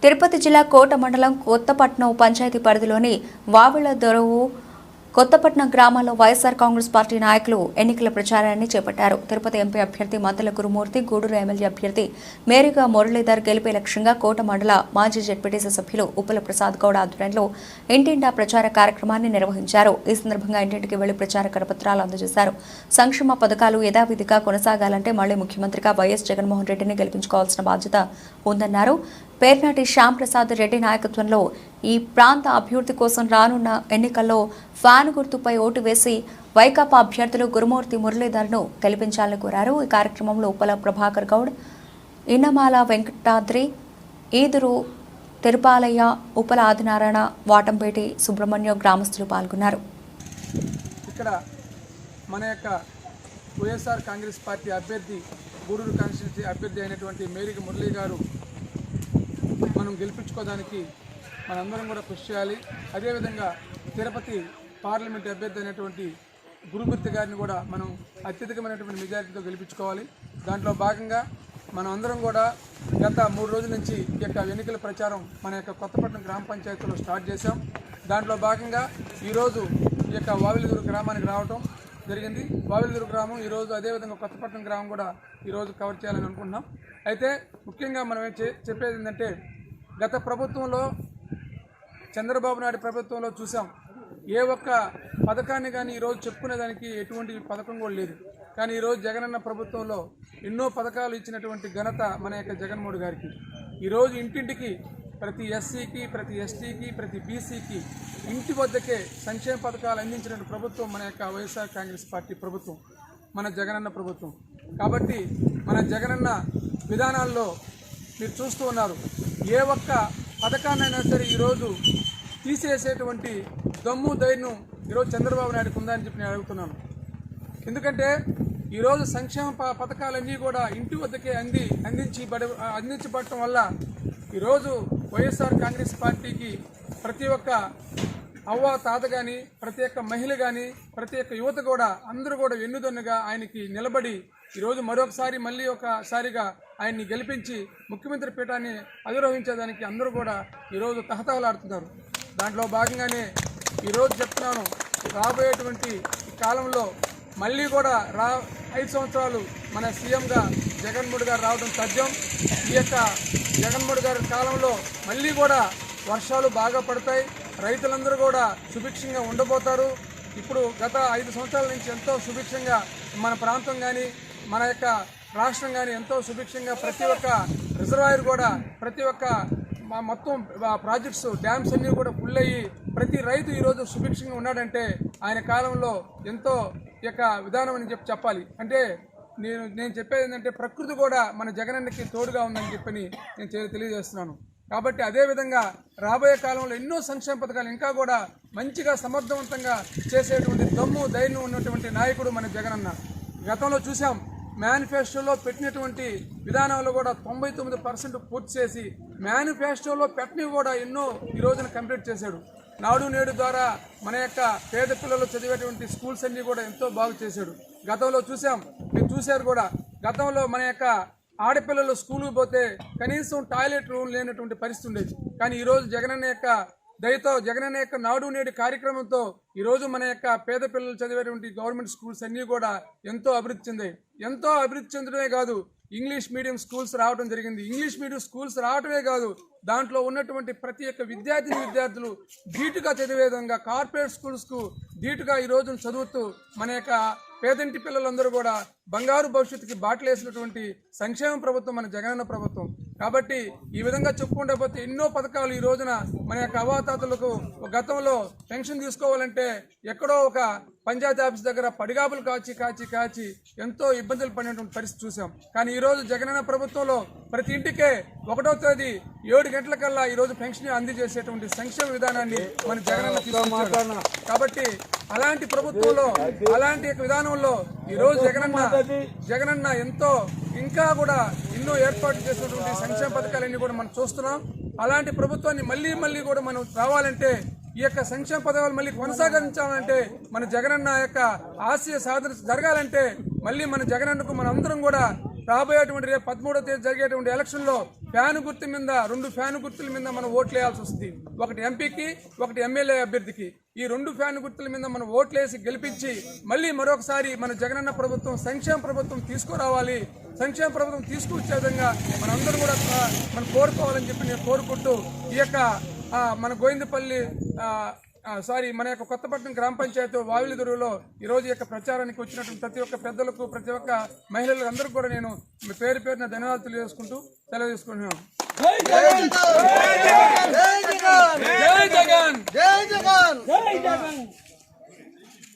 తిరుపతి జిల్లా కోట మండలం కొత్తపట్నం పంచాయతీ పరిధిలోని వావిళ్లదొరవు కొత్తపట్నం గ్రామాల్లో వైఎస్ఆర్ కాంగ్రెస్ పార్టీ నాయకులు ఎన్నికల ప్రచారాన్ని చేపట్టారు. తిరుపతి ఎంపీ అభ్యర్థి మద్దల గురుమూర్తి, గూడూరు ఎమ్మెల్యే అభ్యర్థి మేరుగా మురళీధర్ గెలిపే లక్ష్యంగా కోట మండల మాజీ జెడ్పీటీసీ సభ్యులు ఉప్పల ప్రసాద్ గౌడ ఆధ్వర్యంలో ఇంటింటా ప్రచార కార్యక్రమాన్ని నిర్వహించారు. ఈ సందర్భంగా ఇంటింటికి వెళ్లి ప్రచార కరపత్రాలు అందజేశారు. సంక్షేమ పథకాలు యథావిధిగా కొనసాగాలంటే మళ్లీ ముఖ్యమంత్రిగా వైఎస్ జగన్మోహన్ రెడ్డిని గెలిపించుకోవాల్సిన బాధ్యత ఉందన్నారు. పేర్నాటి శ్యామ్ ప్రసాద్ రెడ్డి నాయకత్వంలో ఈ ప్రాంత అభివృద్ధి కోసం రానున్న ఎన్నికల్లో ఫ్యాన్ గుర్తుపై ఓటు వేసి వైకాపా అభ్యర్థులు గురుమూర్తి మురళీధర్ను గెలిపించాలని కోరారు. ఈ కార్యక్రమంలో ఉప్పల ప్రభాకర్ గౌడ్, ఇన్నమాల వెంకటాద్రి, ఈదురు తిరుపాలయ్య, ఉప్పల ఆదినారాయణ, వాటంపేటి సుబ్రహ్మణ్యం గ్రామస్తులు పాల్గొన్నారు. ఇక్కడ మన యొక్క వైఎస్ఆర్ కాంగ్రెస్ పార్టీ అభ్యర్థి గూడూరు కాన్స్టిట్యూన్సీ అభ్యర్థి అయినటువంటి మేరుగా మురళీ గారు మనం గెలిపించుకోవడానికి మనందరం కూడా కృషి చేయాలి. అదేవిధంగా తిరుపతి పార్లమెంట్ అభ్యర్థి అయినటువంటి గురుమూర్తి గారిని కూడా మనం అత్యధికమైనటువంటి మెజారిటీతో గెలిపించుకోవాలి. దాంట్లో భాగంగా మనం అందరం కూడా గత 3 రోజుల నుంచి ఈ యొక్క ఎన్నికల ప్రచారం మన యొక్క కొత్తపట్నం గ్రామ పంచాయతీలో స్టార్ట్ చేశాం. దాంట్లో భాగంగా ఈరోజు ఈ యొక్క వావిలిదూరు గ్రామానికి రావటం జరిగింది. వావిలిదూరు గ్రామం ఈరోజు, అదేవిధంగా కొత్తపట్నం గ్రామం కూడా ఈరోజు కవర్ చేయాలని అనుకుంటున్నాం. అయితే ముఖ్యంగా మనం చెప్పేది ఏంటంటే, గత ప్రభుత్వంలో చంద్రబాబు నాయుడు ప్రభుత్వంలో చూసాం, ఏ ఒక్క పథకాన్ని కానీ ఈరోజు చెప్పుకునేదానికి ఎటువంటి పథకం కూడా లేదు. కానీ ఈరోజు జగనన్న ప్రభుత్వంలో ఎన్నో పథకాలు ఇచ్చినటువంటి ఘనత మన యొక్క జగన్మోహన్ గారికి. ఈరోజు ఇంటింటికి ప్రతి ఎస్సీకి, ప్రతి ఎస్టీకి, ప్రతి బీసీకి ఇంటి వద్దకే సంక్షేమ పథకాలు అందించినటువంటి ప్రభుత్వం మన యొక్క వైఎస్ఆర్ కాంగ్రెస్ పార్టీ ప్రభుత్వం, మన జగనన్న ప్రభుత్వం. కాబట్టి మన జగనన్న విధానాల్లో మీరు చూస్తూ ఉన్నారు, ఏ ఒక్క పథకాన్నైనా సరే ఈరోజు తీసేసేటువంటి దమ్ము ధైర్యం ఈరోజు చంద్రబాబు నాయుడుకు ఉందని చెప్పి నేను అడుగుతున్నాను. ఎందుకంటే ఈరోజు సంక్షేమ పథకాలన్నీ కూడా ఇంటి వద్దకే అందించబడటం వల్ల ఈరోజు వైఎస్ఆర్ కాంగ్రెస్ పార్టీకి ప్రతి ఒక్క అవ్వ తాత కానీ, ప్రతి ఒక్క మహిళ కానీ, ప్రతి ఒక్క యువత కూడా అందరూ కూడా వెన్నుదన్నుగా ఆయనకి నిలబడి ఈరోజు మరొకసారి మళ్ళీ ఒకసారిగా ఆయన్ని గెలిపించి ముఖ్యమంత్రి పీఠాన్ని అధిరోహించేదానికి అందరూ కూడా ఈరోజు తహతహలాడుతున్నారు. దాంట్లో భాగంగానే ఈరోజు చెప్తున్నాను, రాబోయేటువంటి కాలంలో మళ్ళీ కూడా 5 సంవత్సరాలు మన సీఎంగా జగన్మోహన్ గారు రావడం తథ్యం. ఈ యొక్క జగన్మోహన్ గారి కాలంలో మళ్ళీ కూడా వర్షాలు బాగా పడతాయి, రైతులందరూ కూడా సుభిక్షంగా ఉండబోతారు. ఇప్పుడు గత 5 సంవత్సరాల నుంచి ఎంతో సుభిక్షంగా మన ప్రాంతం కానీ, మన యొక్క రాష్ట్రం కానీ ఎంతో సుభిక్షంగా ప్రతి ఒక్క రిజర్వాయర్ కూడా, ప్రతి ఒక్క మొత్తం ప్రాజెక్ట్స్, డ్యామ్స్ అన్నీ కూడా ఫుల్ అయ్యి ప్రతి రైతు ఈరోజు సుభిక్షంగా ఉన్నాడంటే ఆయన కాలంలో ఎంతో యొక్క విధానం అని చెప్పాలి. అంటే నేను చెప్పేది ఏంటంటే, ప్రకృతి కూడా మన జగనన్నకి తోడుగా ఉందని చెప్పని నేను తెలియజేస్తున్నాను. కాబట్టి అదేవిధంగా రాబోయే కాలంలో ఎన్నో సంక్షేమ పథకాలు ఇంకా కూడా మంచిగా సమర్థవంతంగా చేసేటువంటి దమ్ము ధైర్యం ఉన్నటువంటి నాయకుడు మన జగనన్న. గతంలో చూసాం, మేనిఫెస్టోలో పెట్టినటువంటి విధానాలు కూడా 99% పూర్తి చేసి మేనిఫెస్టోలో పెట్టినవి కూడా ఎన్నో ఈ రోజున కంప్లీట్ చేశాడు. నాడు నేడు ద్వారా మన యొక్క పేద పిల్లలు చదివేటువంటి స్కూల్స్ అన్నీ కూడా ఎంతో బాగు చేశాడు. గతంలో చూసాం, మీరు చూశారు కూడా, గతంలో మన యొక్క ఆడపిల్లలు స్కూల్కి పోతే కనీసం టాయిలెట్ రూమ్ లేనటువంటి పరిస్థితి ఉండేది. కానీ ఈరోజు జగనన్న యొక్క దయతో, జగనన్న యొక్క నాడు నేడు కార్యక్రమంతో ఈరోజు మన యొక్క పేద పిల్లలు చదివేటువంటి గవర్నమెంట్ స్కూల్స్ అన్నీ కూడా ఎంతో అభివృద్ధి చెందాయి. ఎంతో అభివృద్ధి చెందడమే కాదు, ఇంగ్లీష్ మీడియం స్కూల్స్ రావడం జరిగింది. ఇంగ్లీష్ మీడియం స్కూల్స్ రావడమే కాదు, దాంట్లో ఉన్నటువంటి ప్రతి ఒక్క విద్యార్థులు ధీటుగా చదివే విధంగా కార్పొరేట్ స్కూల్స్కు ధీటుగా ఈ రోజును చదువుతూ మన యొక్క పేదంటి పిల్లలందరూ కూడా బంగారు భవిష్యత్తుకి బాటలేసినటువంటి సంక్షేమ ప్రభుత్వం మన జగనన్న ప్రభుత్వం. కాబట్టి ఈ విధంగా చెప్పుకుంటూ పోతే ఎన్నో పథకాలు ఈ రోజున మన యొక్క అవాతాతలకు, గతంలో పెన్షన్ తీసుకోవాలంటే ఎక్కడో ఒక పంచాయతీ ఆఫీస్ దగ్గర పడిగాపులు కాచి ఎంతో ఇబ్బందులు పడినటువంటి పరిస్థితి చూసాం. కానీ ఈరోజు జగనన్న ప్రభుత్వంలో ప్రతి ఇంటికే 1వ తేదీ 7 గంటలకల్లా ఈరోజు పెన్షన్ అందజేసేటువంటి సంక్షేమ విధానాన్ని మన జగనన్న తీసుకొచ్చారు. కాబట్టి అలాంటి ప్రభుత్వంలో, అలాంటి విధానంలో ఈరోజు జగనన్న ఎంతో ఇంకా కూడా ఎన్నో ఏర్పాటు చేసినటువంటి సంక్షేమ పథకాలన్నీ కూడా మనం చూస్తున్నాం. అలాంటి ప్రభుత్వాన్ని మళ్ళీ కూడా మనం రావాలంటే, ఈ యొక్క సంక్షేమ పథకాలు మళ్ళీ కొనసాగించాలంటే, మన జగనన్న యొక్క ఆశయ సాధన జరగాలంటే మళ్ళీ మన జగనన్నకు మనం అందరం కూడా రాబోయేటువంటి రేపు 13వ తేదీ జరిగేటువంటి ఎలక్షన్లో ఫ్యాను గుర్తు మీద 2 ఫ్యాను గుర్తుల మీద మనం ఓట్లు వేయాల్సి వస్తుంది. ఒకటి ఎంపీకి, ఒకటి ఎమ్మెల్యే అభ్యర్థికి. ఈ 2 ఫ్యాను గుర్తుల మీద మనం ఓట్లేసి గెలిపించి మళ్ళీ మరొకసారి మన జగనన్న ప్రభుత్వం సంక్షేమ ప్రభుత్వం తీసుకురావాలి. సంక్షేమ ప్రభుత్వం తీసుకువచ్చే విధంగా మనందరూ కూడా మనం కోరుకోవాలని చెప్పి నేను కోరుకుంటూ ఈ యొక్క మన గోవిందపల్లి మన యొక్క కొత్తపట్నం గ్రామ పంచాయతీ వావిలిదురులో ఈరోజు యొక్క ప్రచారానికి వచ్చినటువంటి ప్రతి ఒక్క పెద్దలకు, ప్రతి ఒక్క మహిళలకు అందరికీ కూడా నేను పేరు పేరున ధన్యవాదాలు తెలియజేసుకుంటూ సెలవు తీసుకుంటున్నాను. జై జగన్.